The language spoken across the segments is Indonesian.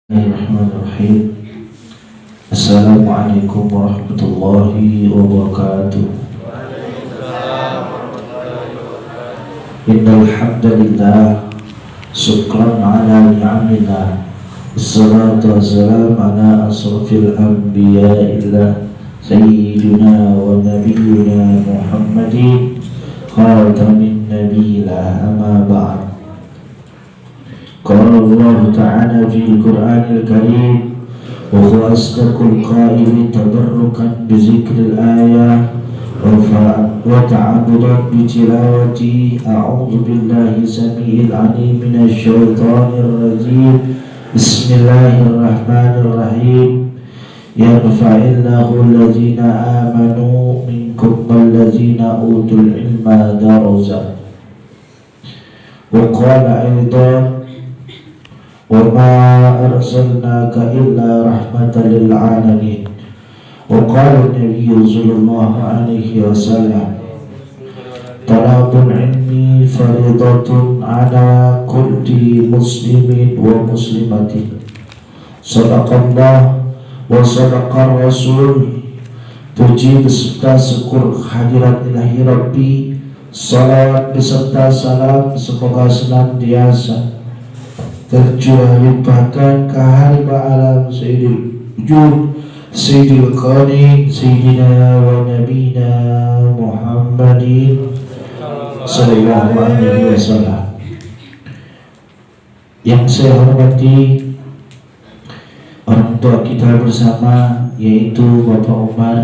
Bismillahirrahmanirrahim. Assalamualaikum warahmatullahi wabarakatuh. Innal hamdalillah syukran ala ni'amillah wassalatu wassalamu ala asrafil anbiya'illah sayyidina wa nabiyyina Muhammadin khatamin nabiyillah amma ba'd. Qala Allah Ta'ala fil Qur'anil Karim wa huwa asdaqul qailin tabarrukan bi zikril ayah wa ta'abbudan bi tilawati. A'udzu billahi samii'il 'aliim minasy syaithaanir rajiim. Bismillahirrahmanirrahim. Yarfa'illahu alladziina aamanu minkum walladziina utul 'ilma darajat. Wa qala aidan وَمَا أَرْسَلْنَاكَ إِلَّا رَحْمَةً لِلْعَالَمِينَ. وقال النبي صلى الله عليه وسلم طلب العلم فريضة على كل مسلم ومسلمة. صدق الله وصدق الرسول. Puji beserta syukur hadirat ilahi Rabbi, salawat beserta salam semoga senantiasa tercurahkan ke hamba alam Sayyidul Wujud Sayyidul Qani Sayyidina wa Nabina Muhammadin sallallahu alaihi wasallam. Yang saya hormati orang tua kita bersama, yaitu Bapak Umar,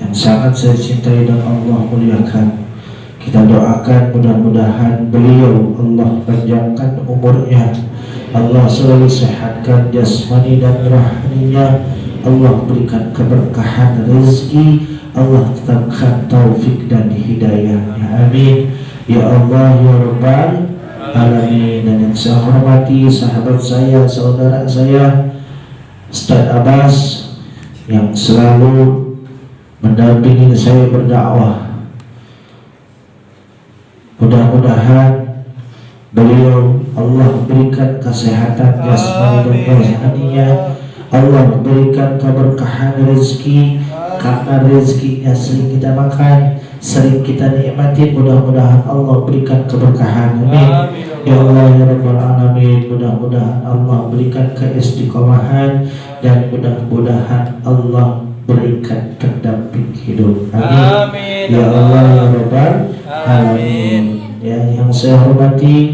yang sangat saya cintai dan Allah muliakan. Kita doakan mudah-mudahan beliau Allah panjangkan umurnya, Allah selalu sehatkan jasmani dan rohaninya, Allah berikan keberkahan rezeki, Allah tetapkan taufik dan hidayahnya, amin ya Allah ya Rabbal alamin. Dan yang saya hormati sahabat saya, saudara saya Ustaz Abbas, yang selalu mendampingi saya berdakwah. Mudah-mudahan beliau Allah berikan kesehatan jasmani dan rohaninya, Allah berikan keberkahan rezeki, karena rezekinya sering kita makan, sering kita nikmati. Mudah-mudahan Allah berikan keberkahan, amin ya Allah ya Rabbal alamin. Mudah-mudahan Allah berikan keistiqomahan dan mudah-mudahan Allah berikan pendamping hidup, amin ya Allah ya Rabbal alamin. Yang saya hormati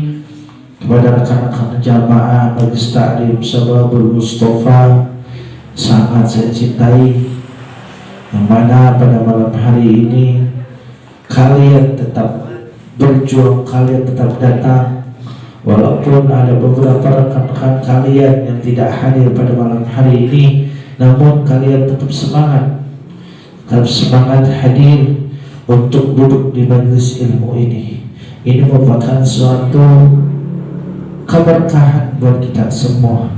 kepada rekan-rekan jamaah Majelis Ta'lim Sababul Mustafa, sangat saya cintai, yang mana pada malam hari ini kalian tetap berjuang, kalian tetap datang, walaupun ada beberapa rekan-rekan kalian yang tidak hadir pada malam hari ini, namun kalian tetap semangat hadir untuk duduk di majelis ilmu ini. Ini merupakan suatu keberkahan buat kita semua,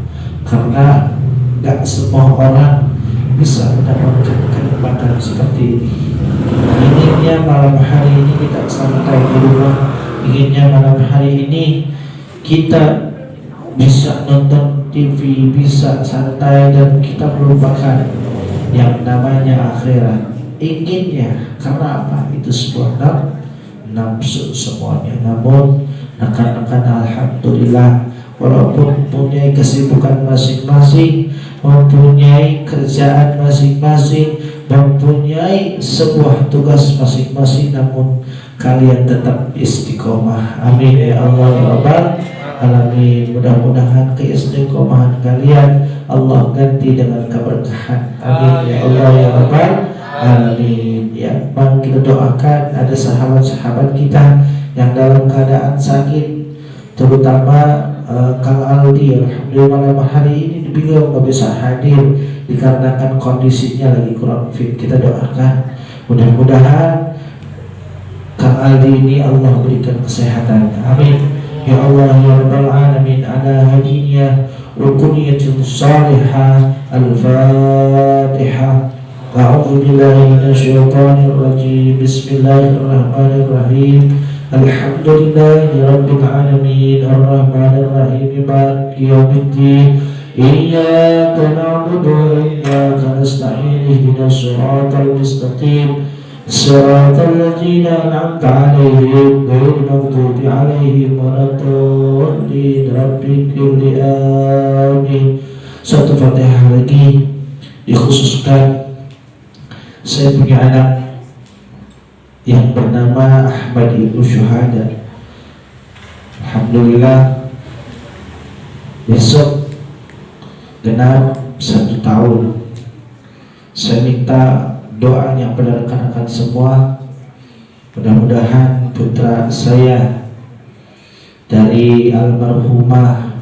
karena gak semua orang bisa mendapatkan kenikmatan seperti ini. Inginnya malam hari ini kita santai di rumah, inginnya malam hari ini kita bisa nonton TV, bisa santai, dan kita melupakan yang namanya akhirat. Inginnya karena apa? Itu sebuah nafsu semuanya. Namun rekan-rekan alhamdulillah, walaupun mempunyai kesibukan masing-masing, mempunyai kerjaan masing-masing, mempunyai sebuah tugas masing-masing, namun kalian tetap istiqomah, amin ya Allah ya Rabbal alamin. Mudah-mudahan keistiqomahan kalian Allah ganti dengan keberkahan, amin ya Allah ya Rabbal alamin. Ya, bang, kita doakan ada sahabat-sahabat kita yang dalam keadaan sakit, terutama Kang Aldi. Alhamdulillah malam hari ini beliau nggak bisa hadir dikarenakan kondisinya lagi kurang fit. Kita doakan mudah-mudahan Kang Aldi ini Allah berikan kesehatan, amin ya Allah ya Rabbal alamin. Ala hadiyah rukuniyatul salihah. Al-Fatihah. A'udzu billahi minasyaitonir rajim. Bismillahirrahmanirrahim. Alhamdulillahi Rabbil Alamin Ar-Rahmanir Rahim Maliki Yawmiddin Iyyaka na'budu wa iyyaka nasta'in Ihdinas siratal mustaqim Siratal ladzina an'amta 'alaihim ghairil maghdubi 'alaihim waladdallin Rabbighfirli amin. Satu Fatihah lagi dikhususkan. Saya punya anak yang bernama Ahmad Ibnu Syuhada. Alhamdulillah besok genap 1 tahun. Saya minta doanya pada rekan-rekan semua. Mudah-mudahan putra saya dari almarhumah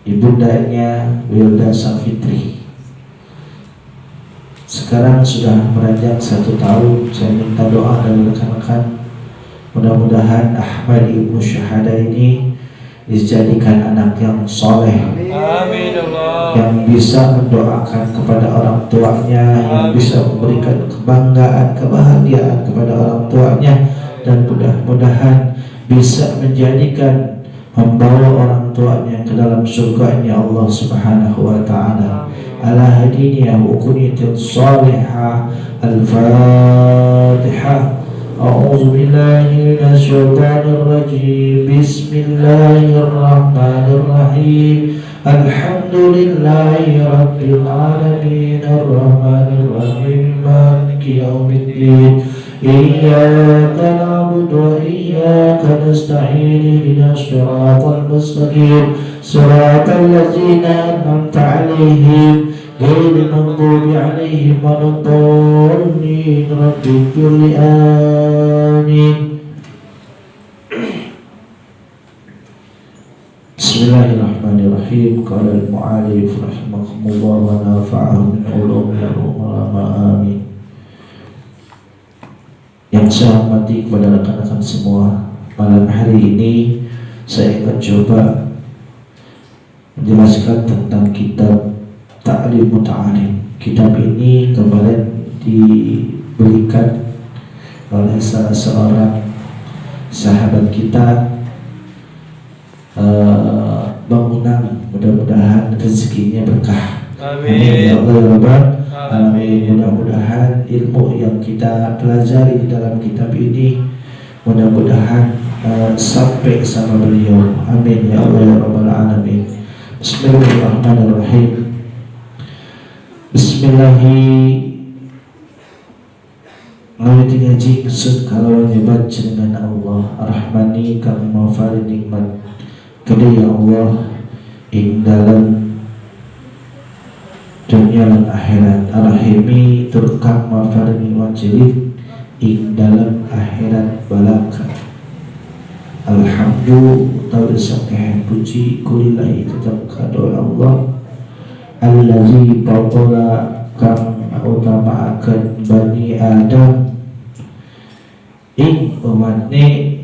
ibundanya Wilda Safitri sekarang sudah beranjak 1 tahun. Saya minta doa dari rekan-rekan, mudah-mudahan Ahmad Ibnu Syuhada ini dijadikan anak yang soleh, amin Allah, yang bisa mendoakan kepada orang tuanya, yang bisa memberikan kebanggaan, kebahagiaan kepada orang tuanya, dan mudah-mudahan bisa menjadikan membawa orang tuanya ke dalam surganya Allah Subhanahu wa taala. Ala hadiniya wa kuniyatin salihah. Al-Fatihah. A'udzu billahi minasyaitonir rajim. Bismillahirrahmanirrahim. Alhamdulillahi rabbil alamin arrahmanir rahim maliki yaumiddin. Iyyaka na'budu wa iyyaka nasta'in ihdinas siratal mustaqim siratal ladzina an'amta 'alaihim ghairil maghdubi 'alaihim waladdallin rabbighfirli amin. Bismillahirrahmanirrahim. Qala al-mu'allif rahimahullah wa nafa'ahu min ulumil ulama amin. Yang saya hormati kepada rekan-rekan semua, malam hari ini saya akan coba menjelaskan tentang kitab Ta'lim Muta'alim. Kitab ini kemarin diberikan oleh salah seorang sahabat kita, Bang Unang. Mudah-mudahan rezekinya berkah. Amin ya Allah ya Rabbal Alamin. Mudah-mudahan ilmu yang kita pelajari di dalam kitab ini mudah-mudahan sampai sama beliau. Amin ya Allah ya Rabbal Alamin. Bismillahirrahmanirrahim. Ngawiti ngaji kesud kalau nyebat jenengan Allah Ar-Rahmani kang mafari nikmat kedai ya Allah ing dalam dunia dan akhirat. Ar-Rahimi turkam mafari nikmat jilid ing dalam akhirat balaka. Alhamdulillah tawasakeh puji kulillahi tetap kado Allah allazi fadala kang utama akan Bani Adam ing umatne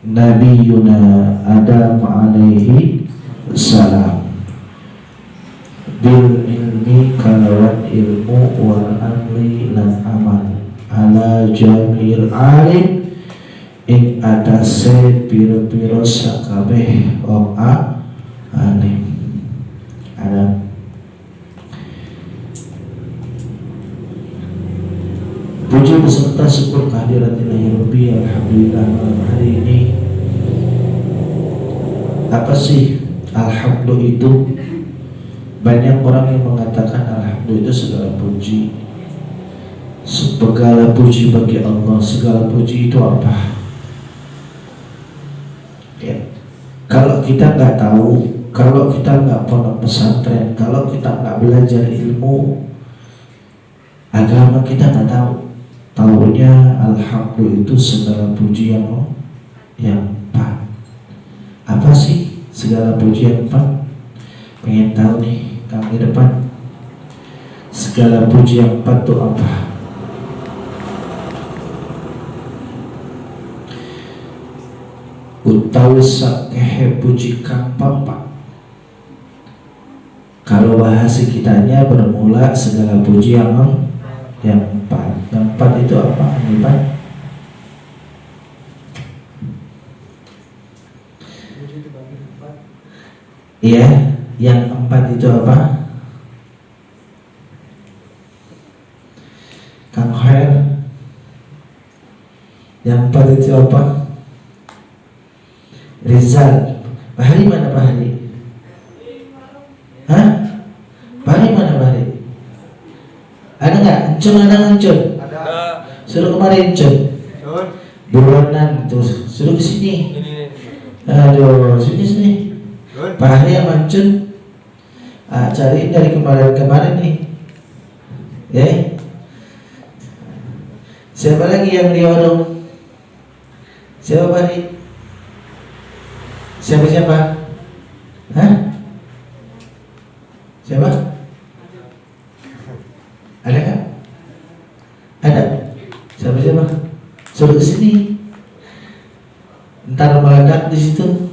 Nabiyuna Adam alaihi salam bil ilmi kalawan ilmu wal amri lan amal ala jamil alim ing atase piro-piro sakabeh wong alim. Ada puji beserta syukur kehadirat Ilahi Rabbi. Alhamdulillah malam hari ini. Apa sih alhamdulillah itu? Banyak orang yang mengatakan alhamdulillah itu segala puji. Segala puji bagi Allah. Segala puji itu apa? Ya. Kalau kita nggak tahu, kalau kita nggak pondok pesantren, kalau kita nggak belajar ilmu agama, kita nggak tahu. Tahunya alhamdulillah itu segala puji yang empat. Apa sih segala puji yang empat? Pengen tahu nih kami depan. Segala puji yang empat itu apa? Utawi sakehe puji kang papat. Kalau bahasa kitanya bermula segala puji yang empat. Yang empat itu apa? Empat Iya, yang empat itu apa? Kang Khair, yang empat itu apa? Rizal. Pak Hari mana Pak Hari? Hah? Pak Hari mana Pak Hari? Ada nggak? Encun ada nggak Encun? Ada. Suruh kemarin Encun. Buronan tuh, suruh kesini. Aduh, sini. Pak Hari sama Encun. Cariin dari kemarin nih. Ya. Siapa lagi yang di warung? Siapa Pak Hari? Siapa? Hah? Siapa? Ada nggak? Ada. Siapa? Suruh kesini. Ntar meledak di situ.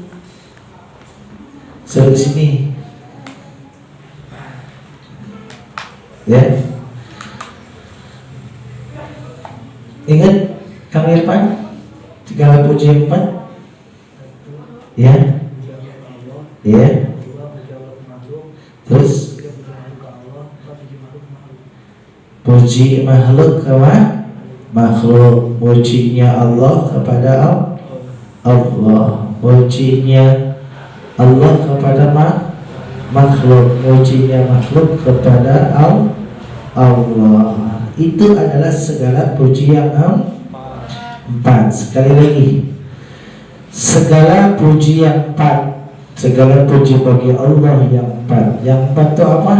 Suruh kesini. Ya. Ingat Kang Irfan? Segala puji yang empat. Ya. Ya. Terus puji makhluk kepada makhluk, pujinya Allah kepada Allah, pujinya Allah kepada makhluk, pujinya makhluk kepada Allah. Itu adalah segala puji yang empat. Sekali lagi, segala puji yang empat, segala puji bagi Allah yang empat. Yang empat itu apa?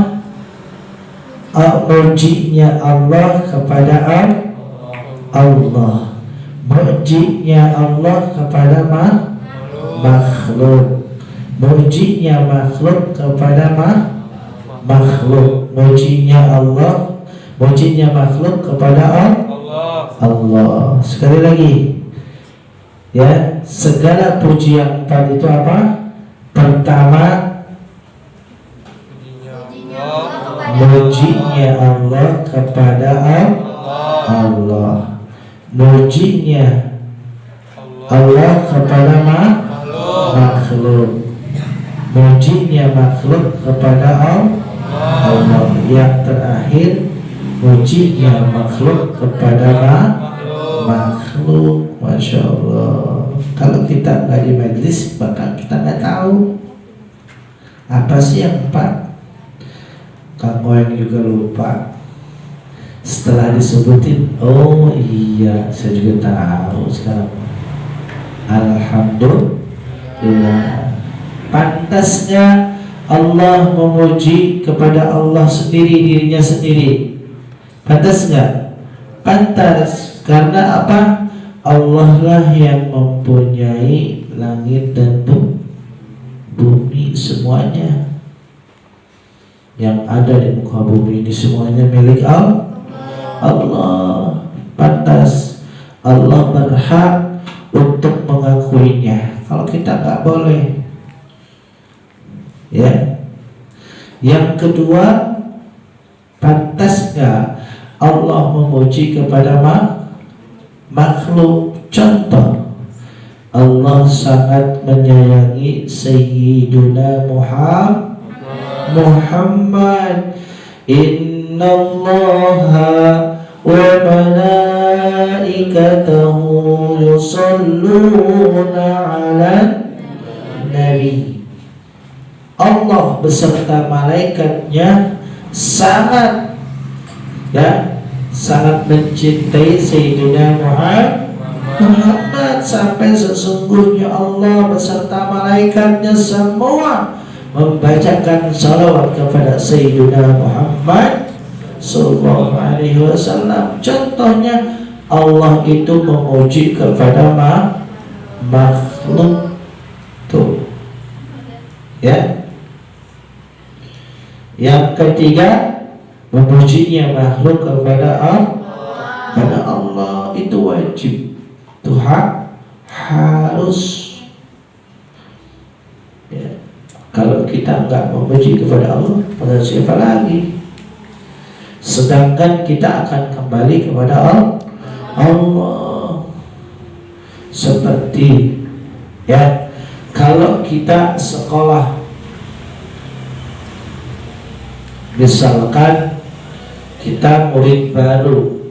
Pujinya Allah kepada Allah, pujinya Allah kepada makhluk, pujinya makhluk kepada makhluk, pujinya Allah, pujinya makhluk kepada Allah. Sekali lagi, ya, segala puji yang empat itu apa? Pertama, pujinya Allah kepada Allah, pujinya Allah kepada makhluk, pujinya makhluk kepada Allah. Yang terakhir, pujinya makhluk kepada makhluk. Masya Allah. Kalau kita nggak di majelis, bakal kita nggak tahu apa sih yang empat. Kamu yang juga lupa. Setelah disebutin, oh iya, saya juga tahu sekarang. Alhamdulillah. Pantasnya Allah memuji kepada Allah sendiri, dirinya sendiri. Pantas nggak? Pantas. Karena apa? Allah lah yang mempunyai langit dan bumi semuanya. Yang ada di muka bumi ini semuanya milik Allah. Pantas. Allah berhak untuk mengakuinya. Kalau kita nggak boleh. Ya. Yang kedua, pantas nggak Allah memuji kepada makhluk? Contoh, Allah sangat menyayangi Sayyiduna Muhammad. Innallaha wa malaikatahu yusalluna 'alan nabi. Allah beserta malaikatnya sangat mencintai Sayyidina Muhammad, sampai sesungguhnya Allah beserta malaikatnya semua membacakan salawat kepada Sayyidina Muhammad sallallahu alaihi wasallam. Contohnya, Allah itu memuji kepada makhluk tuh. Ya. Yang ketiga, memujinya makhluk kepada Allah itu wajib. Tuhan harus. Ya. Kalau kita enggak memuji kepada Allah, pada siapa lagi? Sedangkan kita akan kembali kepada Allah. Seperti, ya, kalau kita sekolah Misalkan kita murid baru,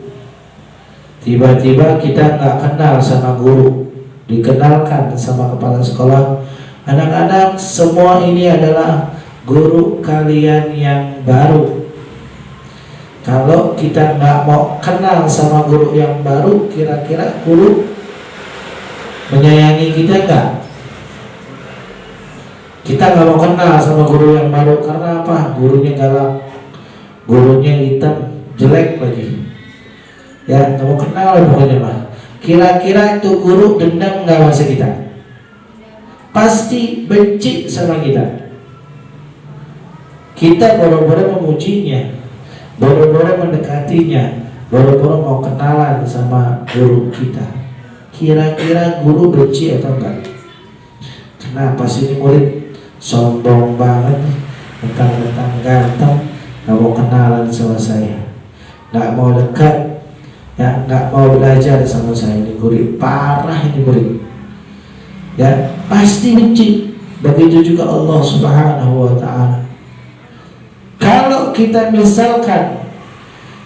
tiba-tiba kita nggak kenal sama guru, dikenalkan sama kepala sekolah, anak-anak semua ini adalah guru kalian yang baru. Kalau kita nggak mau kenal sama guru yang baru, kira-kira guru menyayangi kita nggak? Kita nggak mau kenal sama guru yang baru karena apa? Gurunya galak, gurunya hitam, jelek lagi. Ya, nggak mau kenal pokoknya mah. Kira-kira itu guru dendam nggak sama kita? Pasti benci sama kita. Kita boro-boro memujinya, boro-boro mendekatinya, boro-boro mau kenalan sama guru kita. Kira-kira guru benci atau enggak? Kenapa sih ini murid sombong banget, mentang-mentang ganteng, nggak mau kenalan sama saya, nggak mau dekat, ya, nggak mau belajar sama saya. Ini guru parah, ini murid. Ya, pasti benci. Begitu juga Allah Subhanahu wa Ta'ala. Kalau kita misalkan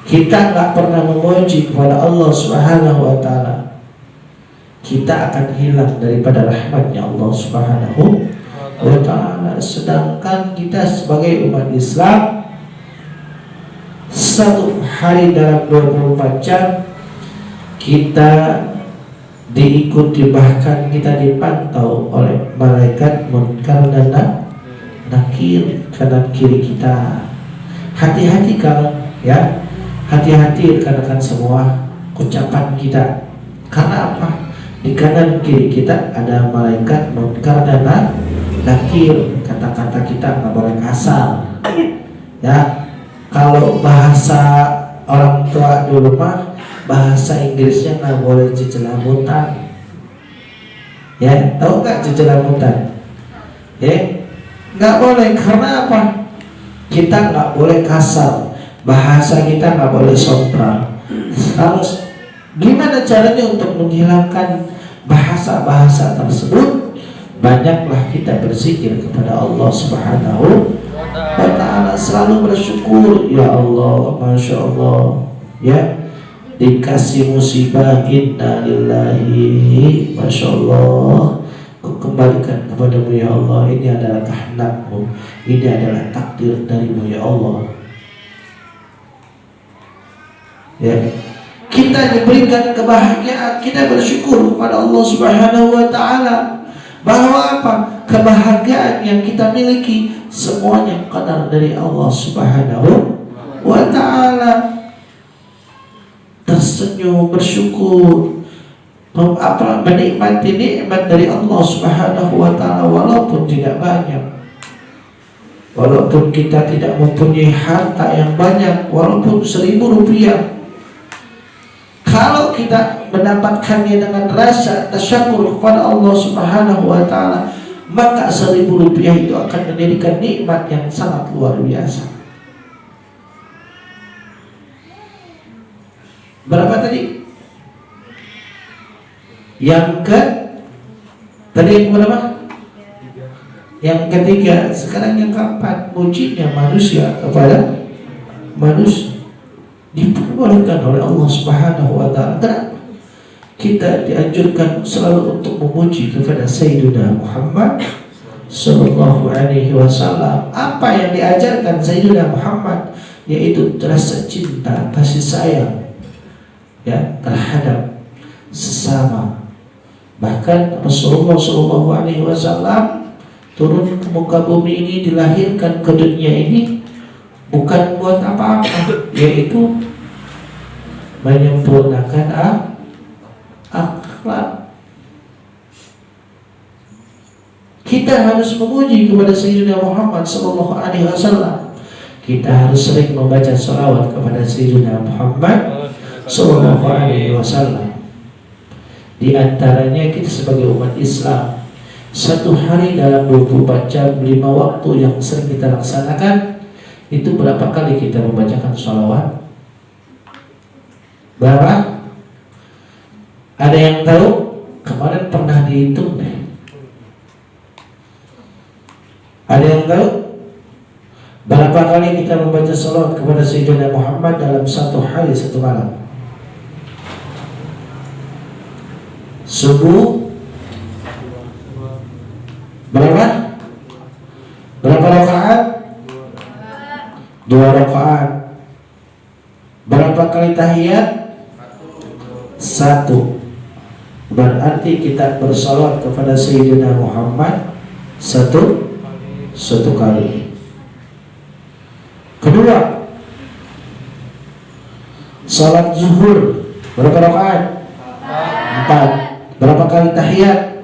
kita nggak pernah memuji kepada Allah Subhanahu wa Ta'ala, kita akan hilang daripada rahmatnya Allah Subhanahu wa Ta'ala. Sedangkan kita sebagai umat Islam, satu hari dalam 24 jam kita diikuti, bahkan kita dipantau oleh malaikat munkar dan nakir kanan kiri kita. Hati-hati kalau ya, hati-hati rekan-rekan semua ucapan kita. Karena apa? Di kanan kiri kita ada malaikat munkar dan nakir. Kata-kata kita nggak boleh kasar. Ya, kalau bahasa orang tua dulu mah bahasa Inggrisnya nggak boleh jejelamutan. Ya, tahu nggak jejelamutan? Ya, nggak boleh. Karena apa? Kita nggak boleh kasar, bahasa kita nggak boleh sombong. Harus gimana caranya untuk menghilangkan bahasa-bahasa tersebut? Banyaklah kita berzikir kepada Allah Subhanahu wa Ta'ala, selalu bersyukur. Ya Allah, Masya Allah, ya, dikasih musibah, inna lillahi, Masya Allah, kembalikan kepadamu ya Allah. Ini adalah kehendakmu, ini adalah takdir darimu ya Allah. Ya, kita diberikan kebahagiaan, kita bersyukur kepada Allah Subhanahu wa Ta'ala bahwa apa? Kebahagiaan yang kita miliki semuanya qadar dari Allah Subhanahu wa Ta'ala. Tersenyum, bersyukur, menikmati nikmat dari Allah Subhanahu wa Ta'ala walaupun tidak banyak, walaupun kita tidak mempunyai harta yang banyak, walaupun 1.000 rupiah. Kalau kita mendapatkannya dengan rasa tasyakur kepada Allah Subhanahu wa Ta'ala, maka 1.000 rupiah itu akan menjadikan nikmat yang sangat luar biasa. Berapa tadi? Tadi yang berapa? Yang ketiga. Sekarang yang keempat, mujinya manusia kepada manusia diperbolehkan oleh Allah Subhanahu wa Ta'ala. Kenapa? Kita dianjurkan selalu untuk memuji kepada Sayyidina Muhammad Sallallahu Alaihi Wasallam. Apa yang diajarkan Sayyidina Muhammad, yaitu rasa cinta, kasih sayang, ya, terhadap sesama. Bahkan Rasulullah Sallallahu Alaihi Wasallam turun ke muka bumi ini, dilahirkan ke dunia ini bukan buat apa-apa, yaitu menyempurnakan akhlak. Kita harus memuji kepada Sayyidina Muhammad Sallallahu Alaihi Wasallam. Kita harus sering membaca salawat kepada Sayyidina Muhammad Sallallahu Alaihi Wasallam. Di antaranya kita sebagai umat Islam, satu hari dalam 24 jam 5 waktu yang sering kita laksanakan, itu berapa kali kita membacakan salawat? Berapa? Ada yang tahu? Kemarin pernah dihitung deh. Ada yang tahu? Berapa kali kita membaca salawat kepada Sayyidina Muhammad dalam satu hari satu malam? Subuh berapa? Berapa rakaat? 2 rakaat. Berapa kali tahiyat? 1. Berarti kita bersalawat kepada Sayyidina Muhammad satu kali. Kedua, salat zuhur berapa rakaat? 4. Berapa kali tahiyat?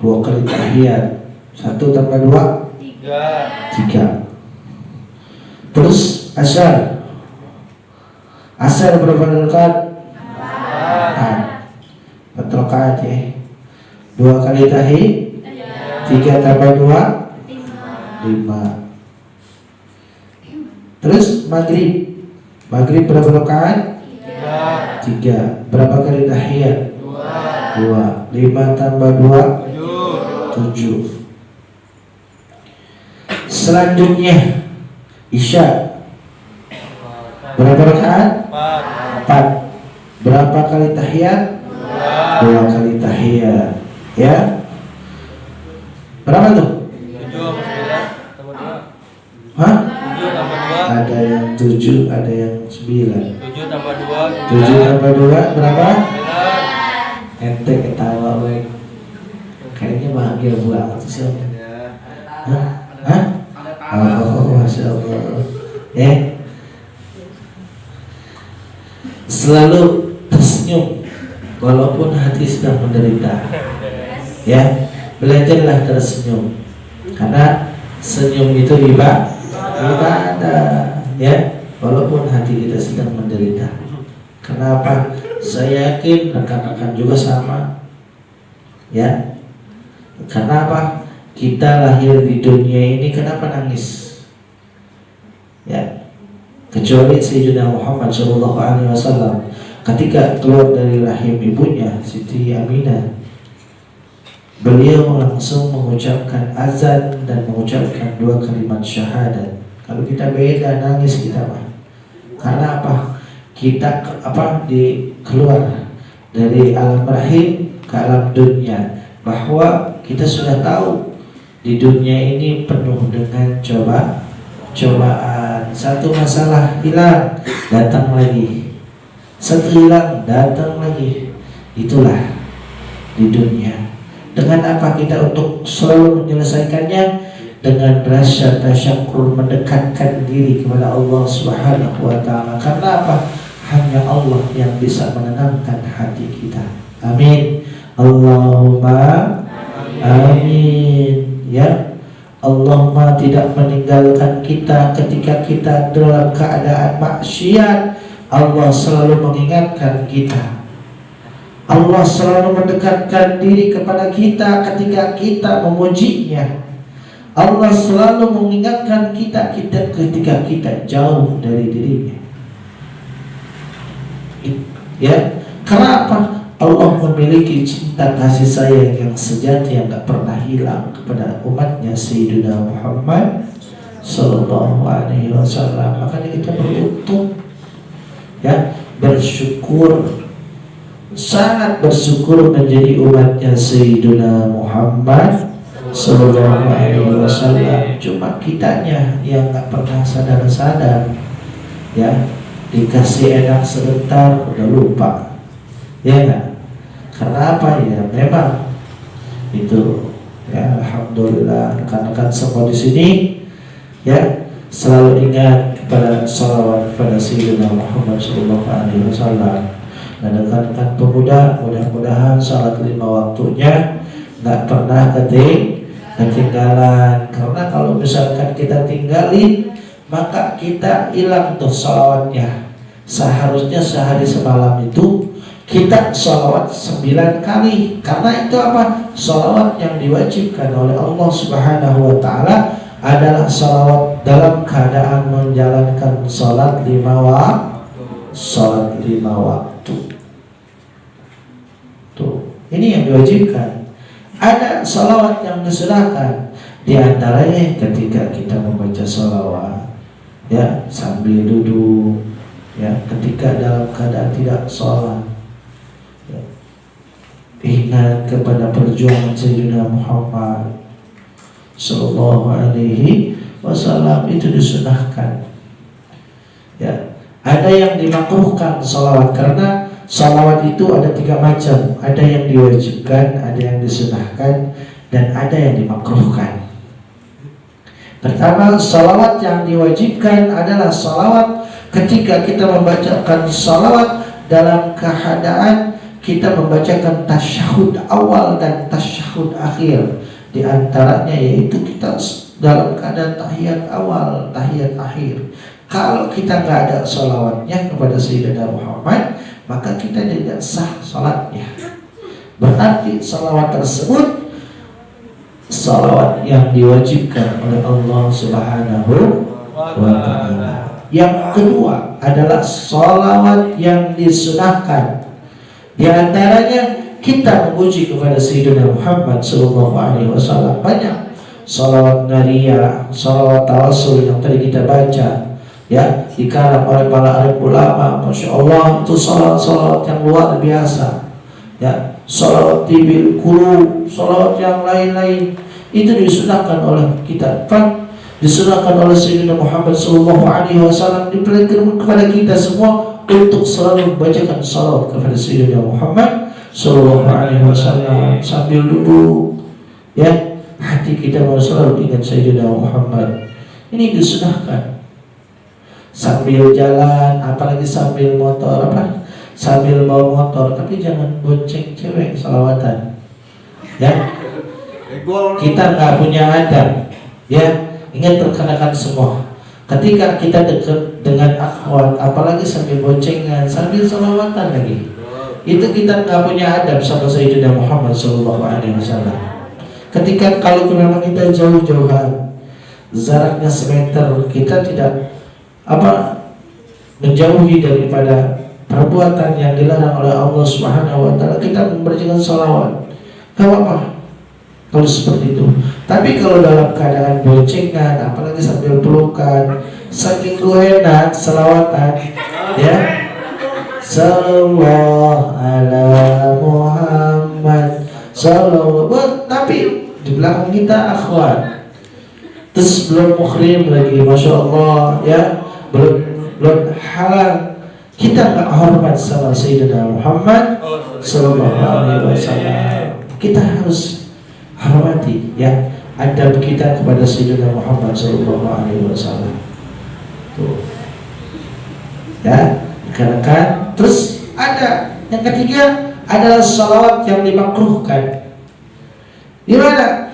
2 kali tahiyat. 1 tambah 2 3. Terus asar berapa rakaat? 4 rakaat ya. 2 kali tahiyat, 3 tambah 2 5. Terus maghrib berapa rakaat? 3. Berapa kali tahiyat? 2. 5 tambah 2 7. Selanjutnya Isya berapa rakaat? 4. Berapa kali tahiyat? 2 kali tahiyat. Ya. Berapa tuh? 7 tambah 2. Hah? 7 tambah 2. Ada yang 7, ada yang 9. 7 tambah 2. 7 tambah 2 berapa? 9. Ente ketawa weh. Kayaknya bahagia banget sih. Hah? Hah? Oh, Masya Allah. Selalu tersenyum walaupun hati sedang menderita. Ya, belajarlah tersenyum. Karena senyum itu ibadah. Ya, walaupun hati kita sedang menderita. Kenapa? Saya yakin rekan-rekan juga sama. Ya. Kenapa? Kita lahir di dunia ini kenapa nangis? Ya. Kecuali Sayyidina Muhammad SAW ketika keluar dari rahim ibunya Siti Aminah, beliau langsung mengucapkan azan dan mengucapkan 2 kalimat syahadat. Kalau kita beda, nangis kita mah. Karena apa? Kita keluar dari alam rahim ke alam dunia, bahwa kita sudah tahu di dunia ini penuh dengan cobaan. Satu masalah hilang, datang lagi. Satu hilang, datang lagi. Itulah di dunia. Dengan apa kita untuk selalu menyelesaikannya? Dengan rasa tasyakkur, mendekatkan diri kepada Allah Subhanahu wa ta'ala. Karena apa? Hanya Allah yang bisa menenangkan hati kita. Amin. Allahumma amin. Ya, Allahumma tidak meninggalkan kita ketika kita dalam keadaan maksiat. Allah selalu mengingatkan kita. Allah selalu mendekatkan diri kepada kita ketika kita memujinya. Allah selalu mengingatkan kita ketika kita jauh dari dirinya. Ya, kenapa? Allah memiliki cinta kasih sayang yang sejati yang tak pernah hilang kepada umatnya Sayyidina Muhammad Sallallahu Alaihi Wasallam. Makanya kita beruntung, ya, bersyukur, sangat bersyukur menjadi umatnya Sayyidina Muhammad Sallallahu Alaihi Wasallam. Cuma kitanya yang tak pernah sadar-sadar, ya, dikasih enak sebentar udah lupa, ya kan? Karena apa ya? Memang itu, ya, alhamdulillah rekan-rekan semua di sini, ya, selalu ingat kepada salawat kepada Sayyidina Muhammad Sallallahu Alaihi Wasallam. Dan rekan-rekan pemuda, mudah-mudahan salat 5 waktunya nggak pernah ketinggalan. Karena kalau misalkan kita tinggalin, maka kita hilang tuh salawatnya. Seharusnya sehari semalam itu kita sholawat 9 kali. Karena itu apa? Sholawat yang diwajibkan oleh Allah Subhanahu wa ta'ala adalah sholawat dalam keadaan menjalankan sholat 5 waktu. Tuh, ini yang diwajibkan. Ada sholawat yang disunahkan. Di antaranya ketika kita membaca sholawat, ya sambil duduk, ya ketika dalam keadaan tidak sholat, ya, ingat kepada perjuangan Sayyidina Muhammad Sallallahu Alaihi Wasallam, itu disunahkan. Ya, ada yang dimakruhkan sholawat karena sholawat itu ada 3 macam, ada yang diwajibkan, ada yang disunahkan, dan ada yang dimakruhkan. Pertama, sholawat yang diwajibkan adalah sholawat ketika kita membacakan sholawat dalam keadaan kita membacakan tasyahud awal dan tasyahud akhir. Di antaranya yaitu kita dalam keadaan tahiyat awal, tahiyat akhir. Kalau kita nggak ada sholawatnya kepada Sayyidina Muhammad, maka kita tidak sah sholatnya. Berarti sholawat tersebut sholawat yang diwajibkan oleh Allah Subhanahu wa Ta'ala. Yang kedua adalah sholawat yang disunahkan. Di antaranya kita memuji kepada Sayyidina Muhammad Sallallahu Alaihi Wasallam. Banyak sholawat nariyah, sholawat tawasul yang tadi kita baca, ya, dikarang oleh para alim ulama. Masya Allah, itu sholawat yang luar biasa, ya. Sholawat tibil qulub, sholawat yang lain-lain itu disunahkan oleh kita, disunahkan oleh Sayyidina Muhammad Sallallahu Alaihi Wasallam, diperintahkan kepada kita semua untuk selalu membacakan sholawat kepada Sayyidina Muhammad Sallallahu Alaihi Wasallam sambil duduk, ya, hati kita mau selalu ingat Sayyidina Muhammad. Ini disunahkan. Sambil jalan, apalagi sambil motor, sambil bawa motor, tapi jangan bonceng cewek salawatan, ya. Kita nggak punya adab, ya. Ingat perkenakan semua. Ketika kita dekat dengan akhwat, apalagi sambil boncengan, sambil salawatan lagi, itu kita nggak punya adab sama Sayyidina Muhammad Sallallahu Alaihi Wasallam. Ketika kalau memang kita jauh-jauhan, jaraknya semeter, kita tidak menjauhi daripada perbuatan yang dilarang oleh Allah Subhanahu Wa Taala, kita membacakan salawat, gak apa-apa kalau seperti itu. Tapi kalau dalam keadaan boncengan, apalagi sambil pelukan, saking enak salawatan, ya. Sallallahu ala Muhammad sallallahu, tapi di belakang kita akhwat, terus belum muhrim lagi, masya Allah, ya, belum halal, kita nggak hormat sama Sayyidina Muhammad sallallahu alaihi wasallam. Kita harus hormati, ya, adab kita kepada Sayyidina Muhammad sallallahu alaihi wasallam. Tuh, ya. Dikarenakan, terus ada yang ketiga adalah salawat yang dimakruhkan. Di mana?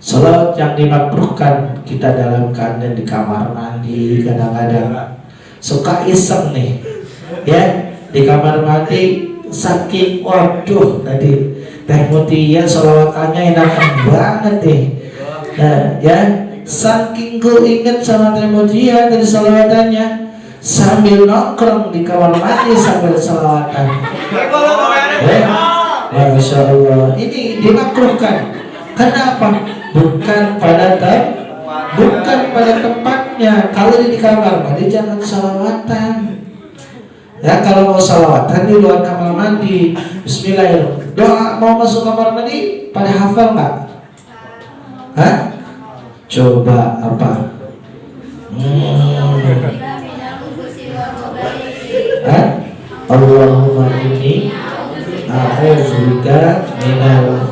Salawat yang dimakruhkan kita dalam keadaan di kamar mandi, kadang-kadang suka iseng nih, ya, di kamar mandi, saking waduh tadi Teh Mutia salawatannya enak banget deh, nah, ya, saking ku inget sama Teh Mutia dari salawatannya, sambil nongkrong di kamar mandi sambil salawatan. Masya Allah, ini dimakruhkan. Kenapa? Bukan pada tempatnya. Kalau di kamar mandi jangan salawatan. Ya, kalau mau salawatan di luar kamar mandi, Bismillahirrahmanirrahim. Doa mau masuk kamar mandi pada hafal nggak? Hah? Coba apa? Allahumma inni a'udzubika minal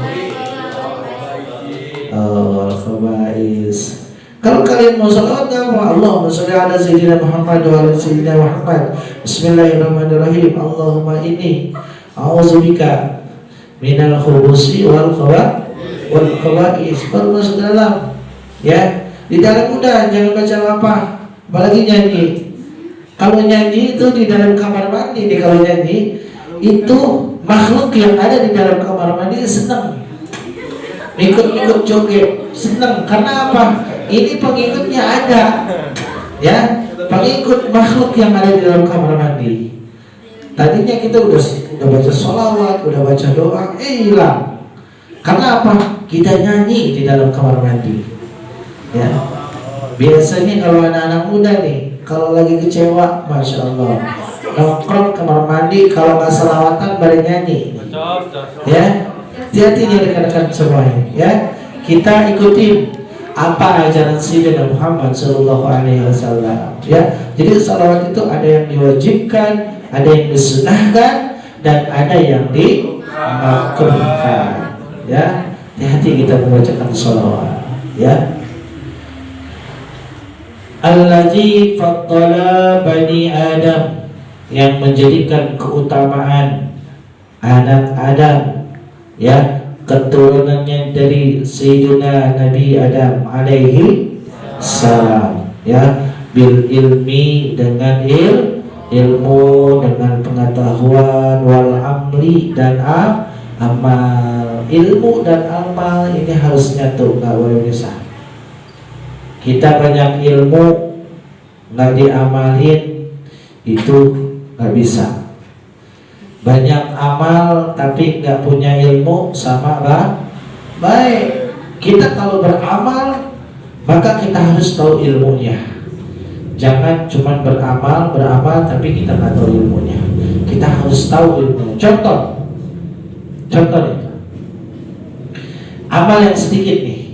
khaba'is. Kalau kalian mau salawat, Allahumma sholli ala Sayyidina Muhammad wa ala Sayyidina Muhammad. Bismillahirrahmanirrahim. Allahumma inni a'udzubika minal khubusi wal khaba'is. Baru masuk dalam, ya. Di dalam udah, jangan baca apa, apalagi nyanyi. Kalau nyanyi itu di dalam kamar mandi nih, kalau nyanyi itu makhluk yang ada di dalam kamar mandi senang, ikut-ikut joget, senang. Karena apa? Ini pengikutnya ada, ya, pengikut makhluk yang ada di dalam kamar mandi. Tadinya kita udah baca sholawat, udah baca doa, hilang. Karena apa? Kita nyanyi di dalam kamar mandi. Ya, biasanya kalau anak-anak muda nih, kalau lagi kecewa, masya Allah, nongkrong kamar mandi, kalau nggak selawatan baru nyanyi. Ya, hati-hati nih rekan-rekan semuanya. Ya, kita ikutin apa ajaran Sayyidina Muhammad Sallallahu Alaihi Wasallam. Ya, jadi salawat itu ada yang diwajibkan, ada yang disunahkan, dan ada yang dimakruhkan. Ya, hati-hati kita membacakan salawat. Ya. Allazi faddala bani Adam, yang menjadikan keutamaan anak Adam, ya, keturunannya dari Sayyidina Nabi Adam alaihi salam, ya, bil ilmi, dengan ilmu, dengan pengetahuan, wal amli, dan amal. Ilmu dan amal ini harus nyatu, nggak boleh bisa. Kita banyak ilmu nggak diamalin, itu nggak bisa. Banyak amal tapi nggak punya ilmu, sama baik. Kita kalau beramal maka kita harus tahu ilmunya. Jangan cuma beramal tapi kita nggak tahu ilmunya. Kita harus tahu ilmunya. Contoh nih, amal yang sedikit nih.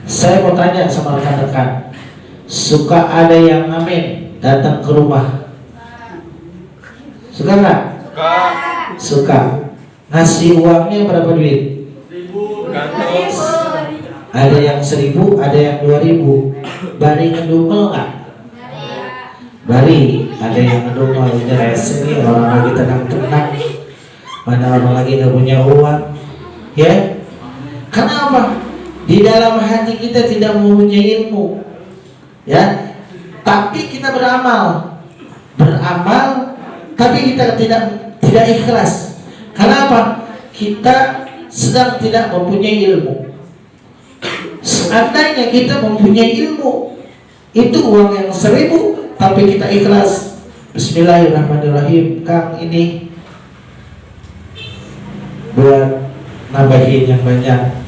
Saya mau tanya sama rekan-rekan, suka ada yang amin datang ke rumah? Suka nggak? Suka. Ngasih uangnya berapa duit? 1.000. Ada yang 1.000, ada yang 2.000. Bari ngedumel nggak? Bari. Ada yang ngedumel. Ini orang lagi tenang-tenang, mana orang lagi nggak punya uang. Ya, kenapa? Di dalam hati kita tidak mempunyai ilmu, ya, tapi kita beramal, tapi kita tidak ikhlas. Kenapa? Kita sedang tidak mempunyai ilmu. Seandainya kita mempunyai ilmu, itu uang yang 1.000, tapi kita ikhlas. Bismillahirrahmanirrahim, Kang, ini buat nambahin yang banyak.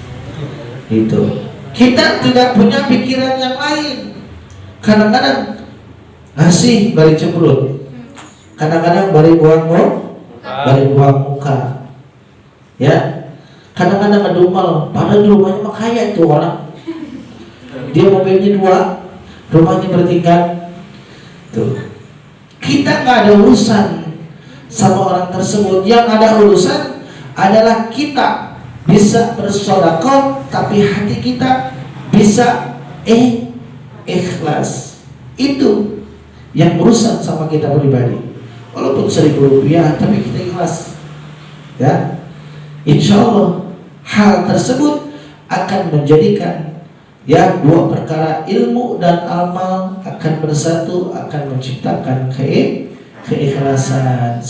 Itu kita tidak punya pikiran yang lain. Kadang-kadang ngasih balik cemberut, kadang-kadang balik buang muka, ya, kadang-kadang ngedumel. Padahal di rumahnya mah kaya tuh orang, dia mobilnya 2, rumahnya bertingkat. Tuh, kita nggak ada urusan sama orang tersebut. Yang ada urusan adalah kita bisa bersedekah, tapi hati kita bisa ikhlas. Itu yang urusan sama kita pribadi. Walaupun 1.000 rupiah, tapi kita ikhlas. Ya, insya Allah hal tersebut akan menjadikan, ya, dua perkara, ilmu dan amal akan bersatu, akan menciptakan keikhlasan.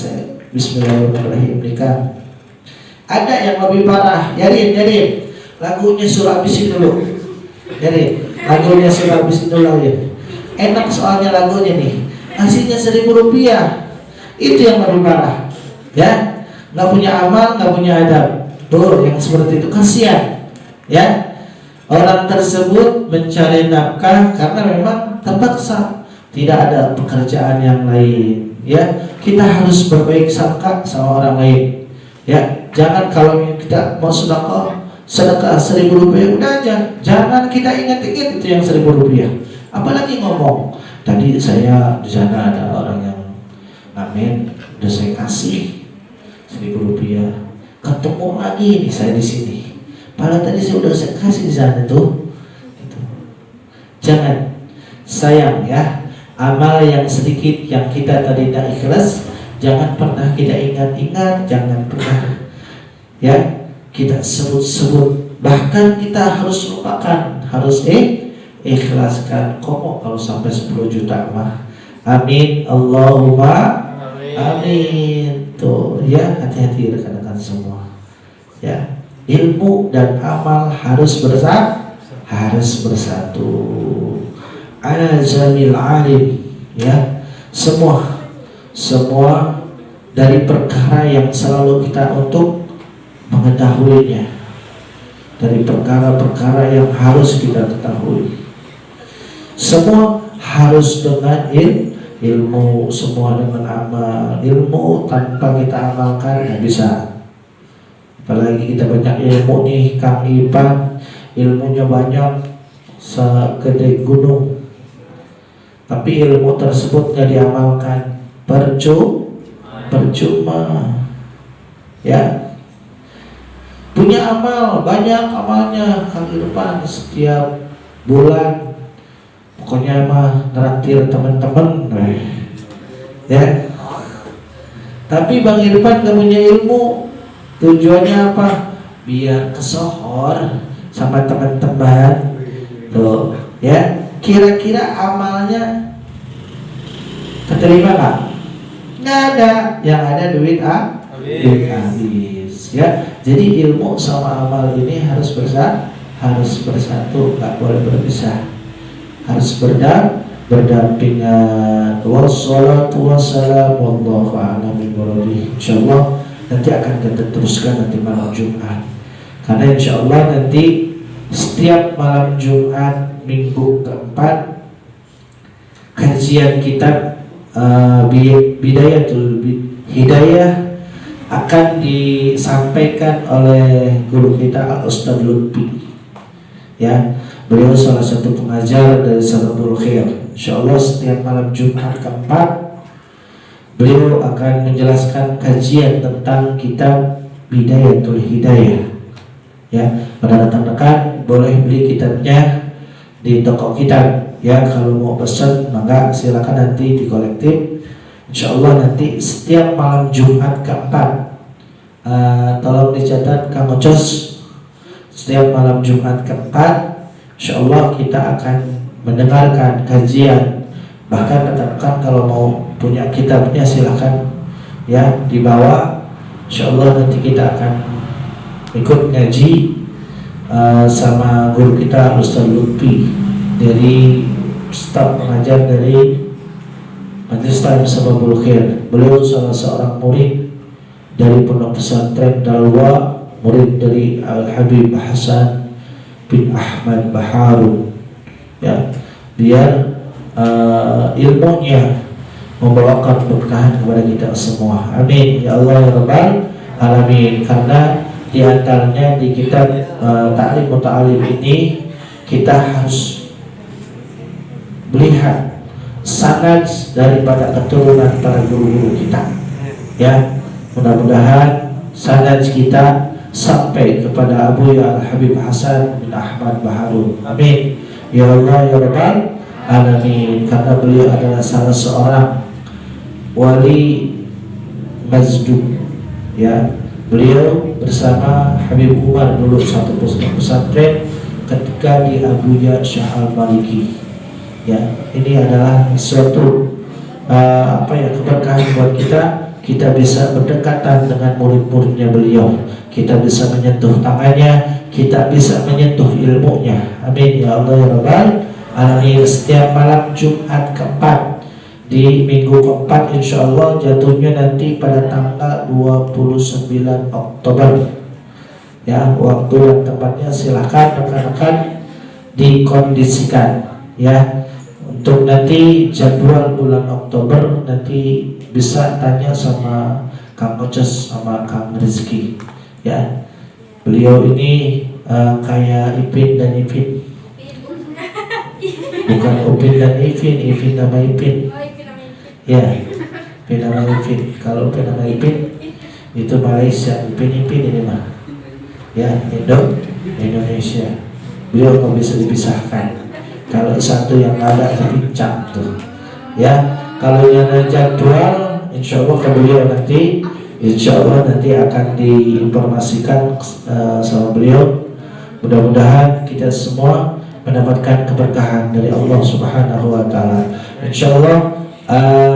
Bismillahirrahmanirrahim. Nikah. Ada yang lebih parah. Jadi lagunya surah Bismillah dulu. Jadi lagunya surah Bismillah ya. Enak soalnya lagunya nih. Ngasihnya 1.000 rupiah. Itu yang lebih parah. Ya, nggak punya amal, nggak punya adab. Tuh, yang seperti itu kasihan. Ya, orang tersebut mencari nafkah karena memang terpaksa, tidak ada pekerjaan yang lain. Ya, kita harus berbaik sangka sama orang lain. Ya, jangan kalau kita mau sedekah 1.000 rupiah udah aja, jangan kita ingat-ingat itu yang 1.000 rupiah. Apalagi ngomong, tadi saya di sana ada orang yang amin, udah saya kasih 1.000 rupiah, ketemu lagi nih saya di sini. Padahal tadi saya udah saya kasih di sana tuh. Gitu. Jangan, sayang ya, amal yang sedikit yang kita tadi tidak ikhlas, jangan pernah kita ingat-ingat, jangan pernah, ya, kita sebut-sebut. Bahkan kita harus lupakan, harus ikhlaskan. Komo kalau sampai 10 juta mah. Amin, Allahumma amin. Tuh, ya, hati-hati rekan-rekan semua. Ya, ilmu dan amal harus bersatu. Ana zamil alim, ya, semua dari perkara yang selalu kita untuk mengetahuinya, dari perkara-perkara yang harus kita ketahui. Semua harus dengan ilmu, semua dengan amal. Ilmu tanpa kita amalkan nggak bisa. Apalagi kita banyak ilmu nih, Kang Ipan ilmunya banyak segede gunung, tapi ilmu tersebut nggak diamalkan, percuma. Ya, punya amal banyak, amalnya Kang Irfan setiap bulan pokoknya mah nraktir teman-teman, ya. Tapi Bang Irfan gak punya ilmu, tujuannya apa? Biar kesohor sama teman-teman, tuh, ya. Kira-kira amalnya keterima nggak? Nggak ada, yang ada duit habis, ya. Jadi ilmu sama amal ini harus bersatu, nggak boleh berpisah, harus berdampingan. Wassalatu wassalamu ala nabiyyina. Insyaallah nanti akan kita teruskan nanti malam Jumat, karena insyaallah nanti setiap malam Jumat minggu keempat kajian kitab Bidayatul Hidayah akan disampaikan oleh guru kita Al-Ustadz Lutfi, ya. Beliau salah satu pengajar dari Salabul Khair. Insyaallah setiap malam Jumat keempat beliau akan menjelaskan kajian tentang kitab Bidayatul Hidayah, ya. Pada rekan-rekan boleh beli kitabnya di toko kitab, ya. Kalau mau pesan maka silakan nanti di kolektif. Insyaallah nanti setiap malam Jumat keempat, tolong dicatat Kang Ocos, setiap malam Jumat keempat insyaallah kita akan mendengarkan kajian. Bahkan rekan-rekan kalau mau punya kitabnya silakan, ya, dibawa. Insyaallah nanti kita akan ikut ngaji sama guru kita Ustaz Lutfi dari staf pengajar dari Majelis Ta'lim Sababul Khair. Beliau salah seorang murid dari Pondok Pesantren Dalwa, murid dari Al-Habib Hasan bin Ahmad Baharun, ya. Biar ilmunya membawakan keberkahan kepada kita semua. Amin ya Allah ya Rabbal Alamin. Karena di antaranya di kitab Ta'lim Muta'alim ini kita harus melihat sanad daripada keturunan para guru-guru kita, ya. Mudah-mudahan sanad kita sampai kepada Abu Ya Al-Habib Hasan bin Ahmad Baharun. Amin ya Allah ya Rabbal Alamin. Karena beliau adalah salah seorang wali Mazdum, ya. Beliau bersama Habib Umar dulu satu pesantren ketika di Abuja Syah Al-Maliki, ya. Ini adalah suatu keberkahan buat kita. Kita bisa berdekatan dengan murid-muridnya beliau, kita bisa menyentuh tangannya, kita bisa menyentuh ilmunya. Amin ya Allah ya Rabbal Alamin. Setiap malam Jumat keempat di minggu keempat insyaallah jatuhnya nanti pada tanggal 29 Oktober, ya. Waktu dan tempatnya silakan rekan-rekan dikondisikan, ya. Untuk nanti jadwal bulan Oktober nanti bisa tanya sama Kang Ocos sama Kang Rizky, ya. Beliau ini kayak Ipin dan Ipin, bukan Upin dan Ipin nama Ipin, ya. Ipin nama Ipin. Kalau Upin nama Ipin itu Malaysia, Ipin ini mah, ya, Indonesia. Beliau nggak bisa dipisahkan. Kalau satu yang ada terpincang tuh, ya. Kalau yang ada jadwal, insyaallah ke beliau nanti, insyaallah nanti akan diinformasikan sama beliau. Mudah-mudahan kita semua mendapatkan keberkahan dari Allah Subhanahu Wa Taala. Insyaallah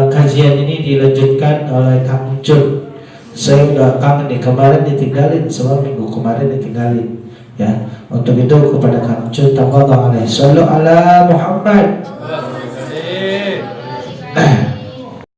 kajian ini dilanjutkan oleh Kang Ucun. Saya udah kangen nih, kemarin ditinggalin, sebab minggu kemarin ditinggalin, ya. Untuk itu kepada Kang Ucun, tafadhal alaihi sallu ala Muhammad.